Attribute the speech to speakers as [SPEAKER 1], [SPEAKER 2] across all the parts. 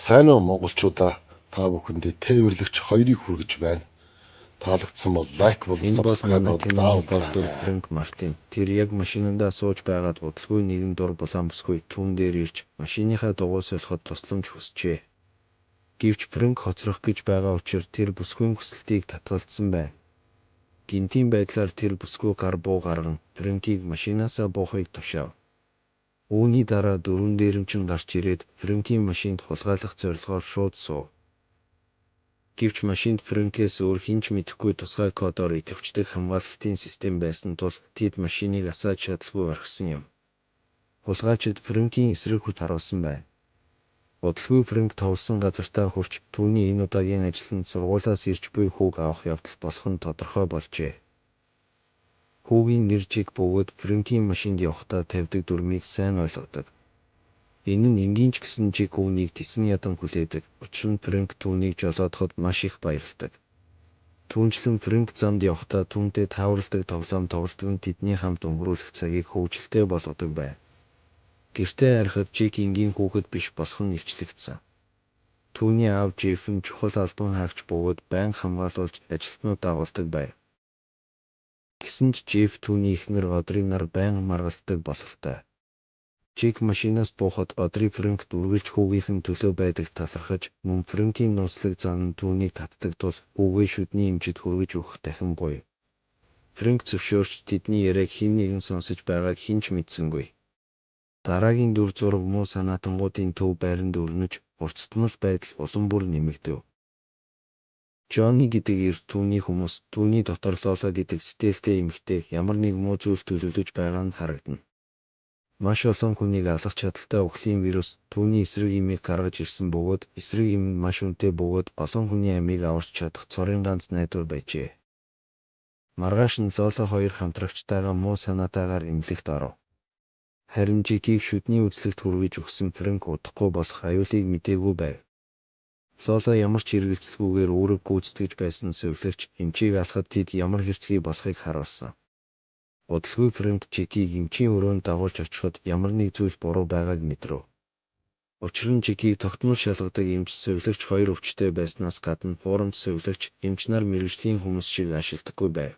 [SPEAKER 1] Сайн уу монголчуудаа, та бүхэндээ тээвэрлэгч 2-ыг хүргэж байна. Таалагдсан бол лайк болон
[SPEAKER 2] Энэ бол
[SPEAKER 1] subscribe
[SPEAKER 2] манай
[SPEAKER 1] бол заавал
[SPEAKER 2] киноны голдур Фрэнк Мартин. Тэр яг машинандаа сууж байгаад удалгүй нэгэн дур булаамсгүй түүн дээр ирж машиныхаа дугуй солиход тусламж хүсчээ. Гэвч Фрэнк хоцрох гэж байгаа учраас тэр бүсгүйн хүсэлтийг татгалзсан байна. Гинтийн байдлаар тэр бүсгүй гар буу гарган Фрэнкийг машинаасаа буухыг тушаав. Үүний дараа дөрвөн дээрэмчин гарч ирээд Фрэнкийн машинд хулгайлах зорилгоор шууд суув. Гэвч машинд Фрэнкээс өөр хинч мэдэхгүй тусгай кодоор идэвхждэг хамгаалалтын систем байсан тул тэд машиныг асааж чадалгүй орхисон юм. Хулгайчид Фрэнкийн эсрэг хүч харуулсан байна. Удалгүй Фрэнк товлсон газартаа хүрч түүний энэ удаагийн ажил нь сургуулиас ирж буй хүүг авах явдал болох нь тодорхой болжээ. Хүүгийн нэр Жиг бөгөөд Фрэнкийн машинд явахдаа тавьдаг дүрмийг сайн ойлгодог. Энэ нь энгийн ч гэсэн Жиг үүнийг тесэн ядан хүлээдэг. Учир нь Фрэнк түүнийг жолоодоход маш их баярлдаг. Түүнчлэн Фрэнк замд явахдаа түүнтэй тааварладаг тоглоом тоглодог нь тэдний хамт өнгөрүүлэх цагийг хөвжөлтэй болгодог байна. Гэртээ арихад Жиг энгийн хүүхэд биш болох нь илчлэгдсэн. Түүний аав Жеф нь чухал албан хаагч бөгөөд байнга хамгаалуулж ажилтнууд дагуулдаг байв. Гэсэн ч Жеф түүний эхнэр Одрийн нар байнга маргалддаг бололтой. Жиг машинаас буухад Одри Фрэнкт үргэлж хүүгийнхэн төлөө байдаг талархаж мөн Фрэнкийн нууцлаг зан нь түүнийг татдаг тул хүүгээ шүдний эмчид хүргэж өгөх дахин буй. Фрэнк зөвшөөрч тэдний яриаг хэн нэгэн сонсож байгааг хэн ч мэдсэнгүй. Дараагийн дүр зураг муу санаатангуудын төв байранд өрнөж уртцтмал байдал улам бүр нэмэгдэв. Джонни гэдэг эр түүний хүмүүс түүний дотор Лола гэдэг сэтгэлтэй эмэгтэй ямар нэг муу зүйл төлөвлөж байгаа нь харагдана. Маш олон хүнийг алах чадaltaй өхлийн вирус түүний эсрэг имийг гаргаж ирсэн бөгөөд эсрэг им нь маш үнэтэй бөгөөд олон хүний амийг аварч чадах цорын ганц найдвар байжээ. Маргааш нь Лола хоёр хамтрагчтайгаа муу санаатаагаар эмнэлэгт оров. Харин Жигийг шүдний үзлэгт хүргэж өгсөн Фрэнк удахгүй болох аюулыг мдээгүй байв. Лола ямар ч эргэлзэлгүйгээр үүрэг гүйцэтгэж байсан сувилагч эмчийг алахад тэд ямар хэрцгий болохыг харуулсан. Удалгүй Фрэнк Жигийг эмчийн өрөөнд дагуулж очиход ямар нэг зүйл буруу байгааг мэдрэв. Учир нь Жигийг тогтмол шалгадаг эмч сувилагч хоёр өвчтэй байснаас гадна хуурамч сувилагч эмч нар мэргэжлийн хүмүүс шиг ашигладаггүй байв.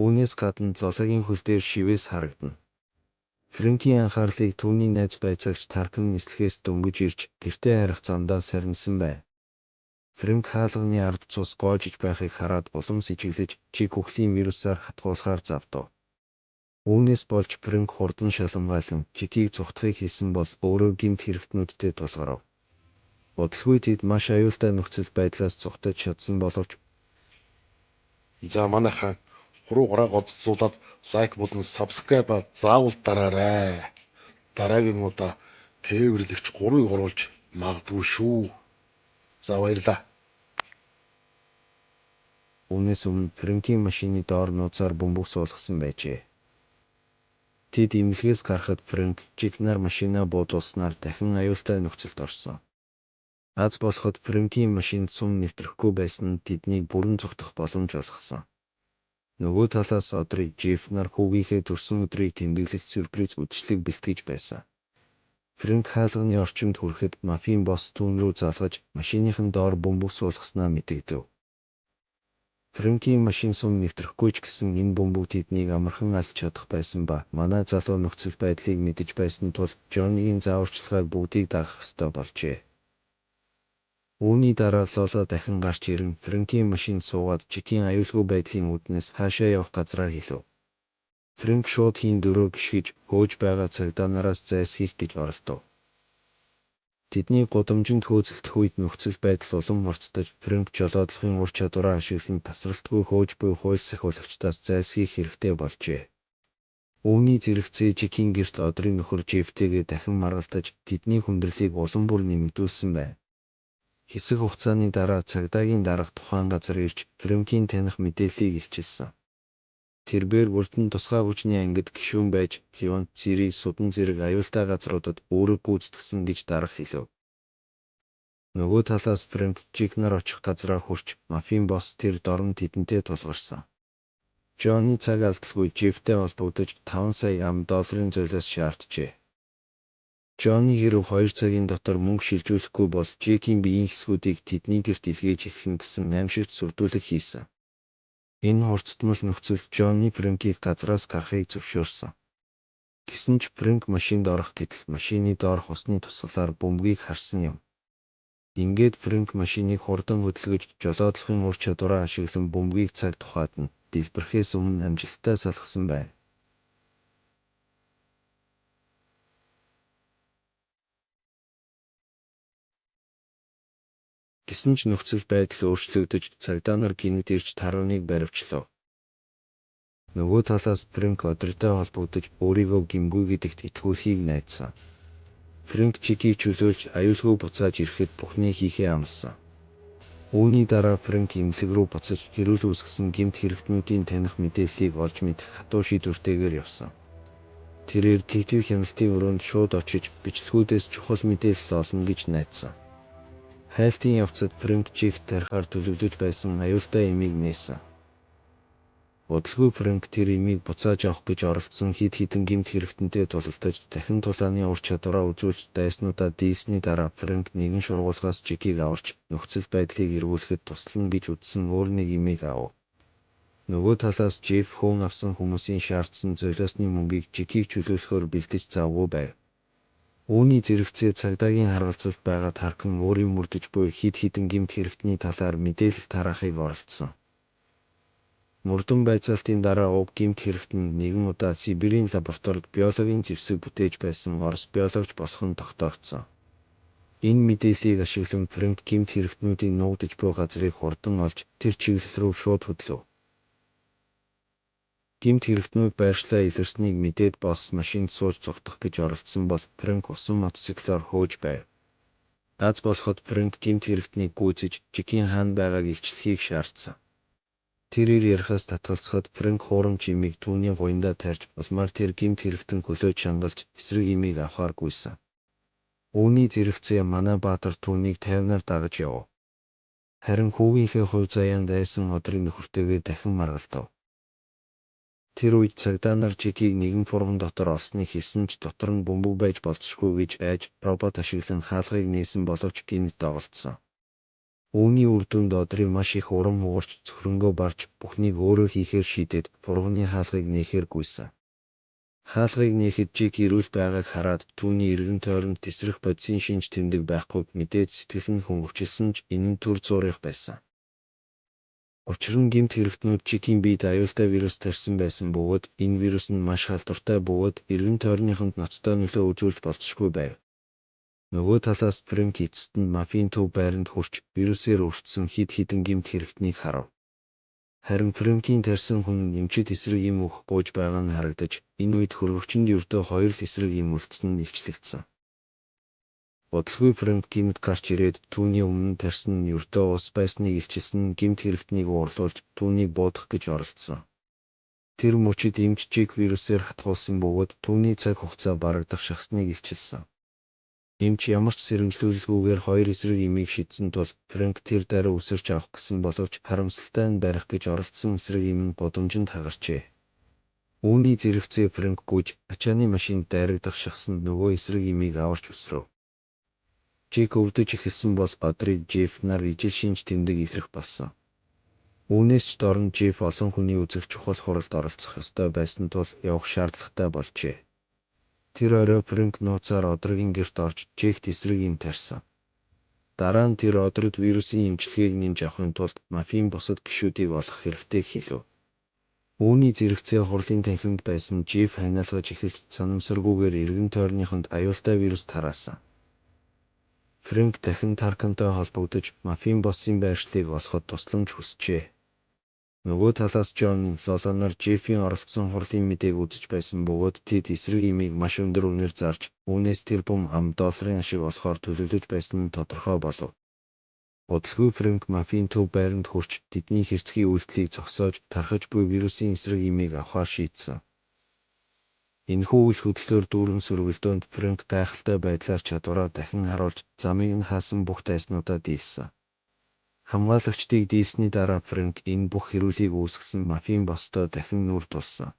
[SPEAKER 2] Үүнээс гадна Лолагийн хөл дээр шивээс харагдана. Фрэнкийн анхаарлыг түүний найз байцаагч Таркан нислэхээс дөнгөж ирж гэртээ харих замдаа сарнсан байна. Фрэнк хаалганы ард цус гоожиж байхыг хараад улам сэжиглэж Жиг өхлийн вирусаар хатгуулахаар завдав. Үүнээс болж Фрэнк хурдан шалангайлан Жигийг зүхтахыг хийсэн бол өөрөө гэмт хэрэгтнүүдтэй тулгарав. Удалгүй тэд маш аюултай нөхцөл байдлаас зүхтаж чадсан боловч
[SPEAKER 1] За манайхаа хуруугараа гоцлуулаад лайк болон subscribe заавал дараарай. Дараагийн удаа тээвэрлэгч 3-ыг оруулж магадгүй шүү. За баярлаа.
[SPEAKER 2] Үүнээс өмнө Фрэнкийн машины доор нууцаар бөмбөг суулгасан байжээ. Тэд эмнэлгээс гарахад Фрэнк Жиг нар машинаа буудуулснаар дахин аюултай нөхцөлд орсон. Аз болоход Фрэнкийн машинд сум нэвтрэхгүй байсан нь тэднийг бүрэн зүхтах боломж олгосон. Нөгөө талаас Одри, Жеф нар хүүгийнхээ төрсөн өдрийг тэмдэглэх сюрприз үдшилэг бэлтгэж байсан. Фрэнк хаалганы орчимд хүрэхэд мафийн босс түүн рүү залгаж машиныхан доор бөмбөг суулгаснаа мэдэгдэв. Фрэнкийн машин сум нэвтрэхгүй ч гэсэн энэ бөмбөг тэднийг амархан алж чадах байсан ба манай залуу нөхцөл байдлыг мэдэж байсан тул Джоннигийн зааварчилгааг бүгдийг дагах ёстой болжээ. Үүний дараа Лола дахин гарч ирэн Фрэнкийн машинд суугаад Жигийн аюулгүй байдлын үүднээс хаашаа явах газраа хэлв. Фрэнк шууд хийн дөрөө гიშгэж хөөж байгаа цагдаа нараас зайлсхийх гэж оролдов. Тэдний гудамжинд хөөцөлдөх үед нөхцөл байдал улам хурцдаж Фрэнк жолоодлохын ур чадвараа ашиглан тасралтгүй хөөж буй хууль сахиулагчдаас зайлсхийх хэрэгтэй болжээ. Үүний зэрэгцээ Жигийн гэрт Одрийн нөхөр Жефтэйгээ дахин маргалдаж тэдний хүндрэлийг улам бүр нэмэгдүүлсэн байна. Хэсэг хугацааны дараа цагдаагийн дарга тухайн газар ирж Фрэнкийн таних мэдээллийг илчилсэн. Тэрбээр бүрдэн тусгай хүчний ангид гишүүн байж Леон, Цири, Судан зэрэг аюултай газруудад үүрэг гүйцэтгсэн гэж дарга хэлв. Нөгөө талаас Фрэнк Жиг нар очих газраа хүрч мафийн босс тэр дорн тэдэнтэй тулгарсан. Джонни цаг алдалгүй Жефтэй холбогдож $5 сая $5 золиос шаарджээ. Джонни хэрв 2 цагийн дотор мөнгө шилжүүлэхгүй бол Жекийн биеийн хэсгүүдийг тэдний гэрт илгээж эхлэнэ гэсэн аимшигт сүрдүүлэг хийсэн. Энэ хурцтмал нөхцөл Джонни Фрэнкийг газраас гарахыг зөвшөөрсөн. Гэсэн ч Фрэнк машинд орох гэтэл машины доорх усны тусгалаар бөмбөгийг харсан юм. Ингээд Фрэнк машиныг хурдан хөдөлгөж жолоодлохын ур чадвараа ашиглан бөмбөгийг цаг тухайд нь дэлбэрэхээс өмнө амжилттай салгасан байна. Гэсэн ч нөхцөл байдал өөрчлөгдөж цагдаа нар гинэд ирж тарваныг баривчлав. Нөгөө талаас Фрэнк одортой холбогдож өөрийгөө гимгүй гэдэгт итгүүлэхийг найдсан. Фрэнк Жекийг чөлөөлж аюулгүй буцааж ирэхэд бүхнийг хийхээ амласан. Үүний дараа Фрэнк эмнэлэг рүү буцаж хэрүүл үүсгэсэн гэмт хэрэгтнүүдийн таних мэдээллийг олж мэдэх хатуу шийдвэртэйгээр явсан. Тэрээр Тэтгэв хяналтын өрөөнд шууд очиж бичлэгүүдээс чухал мэдээлэл олно гэж найдсан. Хайлтын явцад Фрэнк Жект тарихаар төлөвлөж байсан аюултай эмийг нээсэн. Удалгүй Фрэнк тэр эмийг буцааж авах гэж оролдсон хэд хэдэн гэмт хэрэгтэнтэй тулалдаж дахин тулааны ур чадвараа үзүүлж дайснуудаа дийлсний дараа Фрэнк нэгэн шургуулгаас Жекийг аварч нөхцөл байдлыг эргүүлэхэд туслана гэж үзсэн өөр нэг эмийг авав. Нөгөө талаас Жеф хөөн авсан хүмүүсийн шаардсан золиосны мөнгийг Жекийг чөлөөлөхөөр бэлдэж завгүй байв. Үүний зэрэгцээ цагдаагийн харгалзалд байгаа Таркан өөрийн мөрдөж буй хэд хэдэн гэмт хэрэгтний талаар мэдээлэл тараахыг оролдсон. Мөрдөн байцаалтын дараа уг гэмт хэрэгтэн нэгэн удаа Сибирийн лабораторид биологийн зэвсэг бүтээж байсан Орос биологч болох нь тогтоогдсон. Энэ мэдээллийг ашиглан Фрэнк гэмт хэрэгтнүүдийн нуугдаж буй газрыг хурдан олж тэр чиглэл рүү шууд хөдлөв. Гэмт хэрэгтнүүд байршлаа илэрснийг мэдээд босс машинд сууж зугтах гэж оролдсон бол Фрэнк усан мотоциклоор хөөж байв. Аз болоход Фрэнк гэмт хэрэгтнийг гүйцэж Жекийн хаана байгааг илчлэхийг шаардсан. Тэрээр ярихаас татгалзахад Фрэнк хуурамч эмийг түүний гуйндаа тарьж улмаар тэр гэмт хэрэгтэн хөлөөж шангалж эсрэг эмийг авахаар гүйсэн. Үүний зэрэгцээ манай Баатар түүнийг тайвнаар дагаж явв. Харин хүүгийнхээ хувь заяанд айсан одрын нөхөртэйгээ дахин маргалтав. Тэр үед цагдаа нар Жекийг нэгэн фурган дотор олсныг хэлсэн ч дотор нь бөмбөг байж болзошгүй гэж айж робот ашиглан хаалгыг нээсэн боловч гинэд доголдсон. Үүний үр дүнд одрын маш их урам хугарч цөхрөнгөө барж бүхнийг өөрөө хийхээр шийдээд фурганы хаалгыг нээхээр гүйсэн. Хаалгыг нээхэд Жек ирүүл байгааг хараад түүний эргэн тойронд тесрэх бодисын шинж тэмдэг байхгүйг мэдээд сэтгэл нь хөнгөвчлсөн ч энэ нь түр зуурах байсан. Учир нь гэмт хэрэгтнүүд Жекийн биед аюултай вирус тарьсан байсан бөгөөд энэ вирус нь маш халдвартай бөгөөд эргэн тойрныхонд ноцтой нөлөө үзүүлж болзошгүй байв. Нөгөө талаас Фрэнк эцэст нь мафийн төв байранд хүрч вирусээр өртсөн хэд хэдэн гэмт хэрэгтнийг харав. Харин Фрэнкийн тарьсан хүн эмчит эсрэг эм өгөх гуйж байгаа нь харагдаж энэ үед хөргөгчөнд ердөө 2 л эсрэг эм үлдсэн нь илчлэгдсэн. Удалгүй Фрэнк гинэд гарч ирээд түүний өмнө тарьсан нь ердөө ус байсныг илчилсэн гэмт хэрэгтнийг уурлуулж түүнийг буудах гэж оролдсон. Тэр мөчид эмч Жек вирусээр хатгуулсан бөгөөд түүний цаг хугацаа барагдах шахсныг илчилсэн. Эмч ямар ч сэрэмжлүүлэлгүйгээр 2 эсрэг эмийг шидсэн тул Фрэнк тэр дараа үсэрч авах гэсэн боловч харамсалтай нь барих гэж оролдсон эсрэг эм нь гудамжинд хагарчээ. Үүний зэрэгцээ Фрэнк гүйж ачааны машинд дайрагдах шахсанд нөгөө эсрэг эмийг аварч өсрөв. Жек өвдөж эхэлсэн бол Одри Жеф нар ижил шинж тэмдэг илрэх болсон. Үүнээс ч дор нь Жеф олон хүний үзэх чухал хуралд оролцох ёстой байсан тул явах шаардлагатай болжээ. Тэр орой Фрэнк нууцаар Одригийн гэрт орж Жект эсрэг эм тарьсан. Дараа нь тэр Одрид вирусын эмчилгээг нэмж авахын тулд мафийн бусад гишүүдийг олох хэрэгтэй хэлв. Үүний зэрэгцээ хурлын танхимд байсан Жеф ханиалгаж эхэлж санамсаргүйгээр эргэн тойрныхонд аюултай вирус тараасан. Фрэнк дахин Таркантай холбогдож мафийн боссын байршлыг олоход тусламж хүсчээ. Нөгөө талаас Джон Лоло нар Жефийн оролцсон хурлын мэдээг үзэж байсан бөгөөд тэд эсрэг эмийг маш өндөр үнээр зарж үүнээс тэр бум $10 ашиг олохоор төлөвлөж байсан нь тодорхой болов. Удалгүй Фрэнк мафийн төв байранд хүрч тэдний хэрцгий үйлдэлийг зогсоож тархаж буй вирусын эсрэг эмийг авахар шийдсэн. Энэхүү үйл хөдлөлөөр дүүрэн сөргөлдөөнд Фрэнк гайхалтай байдлаар чадвараа дахин харуулж замыг нь хаасан бүх дайснуудаа дийлсэн. Хамгаалагчдыг дийлсний дараа Фрэнк энэ бүх хэрүүлийг үүсгэсэн мафийн босстой дахин нүүр тулсан.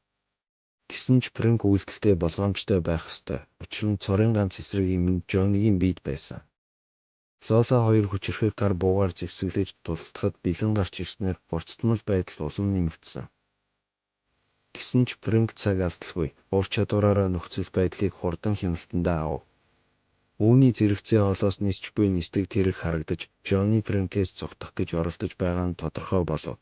[SPEAKER 2] Гэсэн ч Фрэнк үйлдэлтэй болгоомжтой байх ёстой. Учир нь цорын ганц эсрэг юм нь Жоннигийн биед байсан. Лола хоёр хүчирхэг гар буугаар зэвсэглэж тултахад бэлэн гарч ирснээр бурцтмал байдал улам нэмэгдсэн. Гэсэн ч Фрэнк цаг алдалгүй ур чадвараараа нөхцөл байдлыг хурдан хяналтандаа авав. Үүний зэрэгцээ холоос нисч буй нисдэг тэрэг харагдаж, Жонни Фрэнкээс цогтох гэж оролдож байгаа нь тодорхой болов.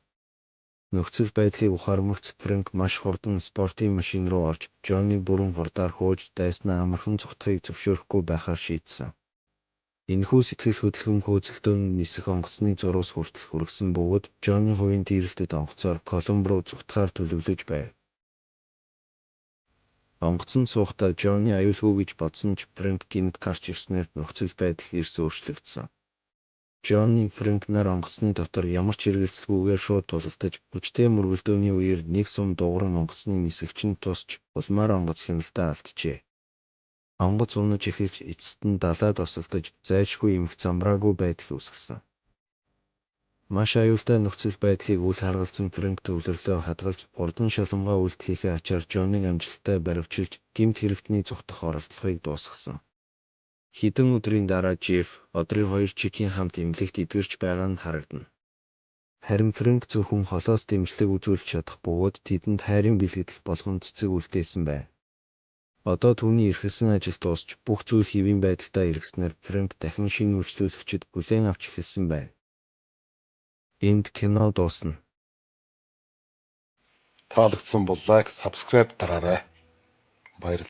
[SPEAKER 2] Нөхцөл байдлыг ухаармагц Фрэнк маш хурдан спортын машин руу орж, Жонни бүрэн хурдаар хөөж дайснаа амархан цогтохыг зөвшөөрөхгүй байхаар шийдсэн. Энэхүү сэтгэл хөдлөн хөөцөлтөөн нисэх онгоцны зурус хүртэл хүргэсэн бөгөөд Жонни хувийн тирэлтэд онгоцоор Колумб руу зүгтахаар төлөвлөж байв. Онгоцон суухдаа Жонни аюулгүй гэж бодсон ч Фрэнк гинт гарч ирснээр нөхцөл байдал эрс өөрчлөгдсөн. Жонни Фрэнк нар онгоцны дотор ямар ч хэрэгэлцэлгүйгээр шууд тулалдаж, хүчтэй мөргөлдөөний үеэр нэг сум дууран онгоцны нисгэгчэнд тусч улмаар онгоц хяналтаа алджээ. Онгоц унаж эхэлж эцэст нь далайд осолдож, зайлшгүй эмх замбраагүй байдал үүсгэсэн. Маш аюултай нөхцөл байдлыг үл харгалзан Фрэнк төвлөрлөө хадгалж, хурдан шалангаа үйлдэлийнхээ ачаар Жонниг амжилттай баривчилж, гэмт хэрэгтний цугтах оролдлогыг дуусгасан. Хэдэн өдрийн дараа Жеф, Одри хоёр чигийн хамт эмнэлэгт эдгэрч байгаа нь харагдана. Харин Фрэнк зөвхөн холоос дэмжлэг үзүүлж чадах бөгөөд тэдэнд хайрын бэлгэдэл болгон цэцэг үлдээсэн байна. Одоо түүний эрхэлсэн ажил дуусч бүх зүйл хэвийн байдалтай эргэснээр Фрэнк дахин шинэ үйлчлүүлэгчид бүлээн авч эхэлсэн байна. Энд кино дуусна.
[SPEAKER 1] Таалагдсан бол лайк, subscribe дараарай. Баярлалаа.